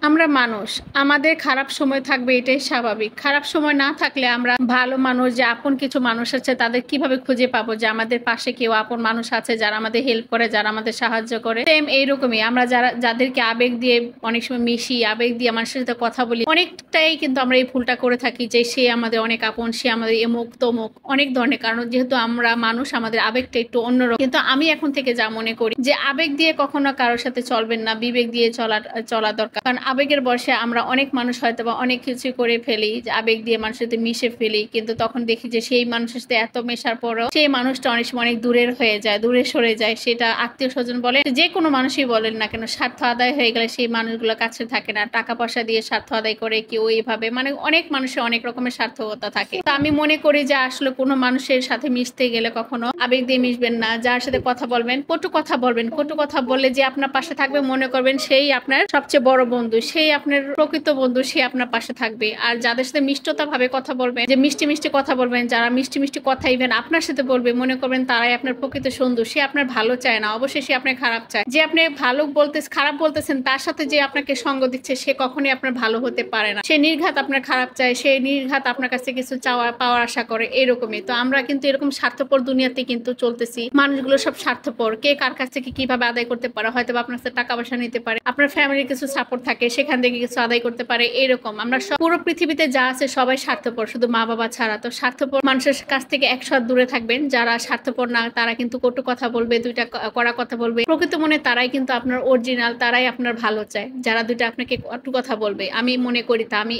আমরা মানুষ। আমাদের খারাপ সময় থাকবে এটাই স্বাভাবিক। খারাপ সময় না থাকলে আমরা ভালো মানুষ যে আপন কিছু মানুষ আছে তাদের কিভাবে খুঁজে পাবো যে আমাদের পাশে কেউ আপন মানুষ আছে যারা আমাদের হেল্প করে, যারা আমাদের সাহায্য করে। সেম এইরকমই আমরা যাদেরকে আবেগ দিয়ে অনেক সময় মিশি, আবেগ দিয়ে মানুষের সাথে কথা বলি, অনেকটাই কিন্তু আমরা এই ভুলটা করে থাকি যে সে আমাদের অনেক আপন, সে আমাদের এমুক তমুক অনেক ধরনের। কারণ যেহেতু আমরা মানুষ আমাদের আবেগটা একটু অন্যরকম। কিন্তু আমি এখন থেকে যা মনে করি যে আবেগ দিয়ে কখনো কারোর সাথে চলবেন না, বিবেক দিয়ে চলা দরকার। কারণ আবেগের বশে আমরা অনেক মানুষ হয়তো বা অনেক কিছু করে ফেলি, যে আবেগ দিয়ে মানুষের সাথে মিশে ফেলি, কিন্তু তখন দেখি যে সেই মানুষের সাথে এত মেশার পরেও সেই মানুষটা অনেক সময় অনেক দূরের হয়ে যায়, দূরে সরে যায়। সেটা আত্মীয় স্বজন বলে, যে কোনো মানুষই বলেন না কেন, স্বার্থ আদায় হয়ে গেলে সেই মানুষগুলো কাছে থাকে না। টাকা পয়সা দিয়ে স্বার্থ আদায় করে কেউ এইভাবে, মানে অনেক মানুষের অনেক রকমের স্বার্থকতা থাকে। তো আমি মনে করি যে আসলে কোনো মানুষের সাথে মিশতে গেলে কখনো আবেগ দিয়ে মিশবেন না। যার সাথে কথা বলবেন, কটু কথা বলবেন, কটু কথা বললে যে আপনার পাশে থাকবে মনে করবেন সেই আপনার সবচেয়ে বড় বন্ধু, সেই আপনার প্রকৃত বন্ধু, সে আপনার পাশে থাকবে। আর যাদের সাথে মিষ্টতা ভাবে কথা বলবেন, যে মিষ্টি মিষ্টি কথা বলবেন, যারা মিষ্টি মিষ্টি কথা ইভেন আপনার সাথে বলবে, মনে করবেন তারাই আপনার প্রকৃত বন্ধু। সে আপনার ভালো চায় না, অবশ্যই সে আপনার খারাপ চায়। যে আপনি ভালো বলতে খারাপ বলতেছেন তার সাথে যে আপনাকে সঙ্গ দিচ্ছে সে কখনোই আপনার ভালো হতে পারে না। সে নির্ঘাত আপনার খারাপ চায়, সে নির্ঘাত আপনার কাছে কিছু চাওয়া পাওয়ার আশা করে, এরকমই। তো আমরা কিন্তু এরকম স্বার্থপর দুনিয়াতে কিন্তু চলতেছি। মানুষগুলো সব স্বার্থপর, কে কার কাছ থেকে কিভাবে আদায় করতে পারে, হয়তো আপনার কাছে টাকা পয়সা নিতে পারে, আপনার ফ্যামিলির কিছু সাপোর্ট থাকে সেখান থেকে কিছু আদায় করতে পারে, এরকম। আমরা সব পুরো পৃথিবীতে যা আছে সবাই স্বার্থপর, শুধু মা বাবা ছাড়া। তো স্বার্থপর মানুষের কাছ থেকে 100 হাত দূরে থাকবেন। যারা স্বার্থপর না তারা কিন্তু কটু কথা বলবে, দুইটা কড়া কথা বলবে। প্রকৃত মনে তারাই কিন্তু আপনার অরিজিনাল, তারাই আপনার ভালো চায়। যারা দুইটা আপনাকে কটু কথা বলবে, আমি মনে করি তা। আমি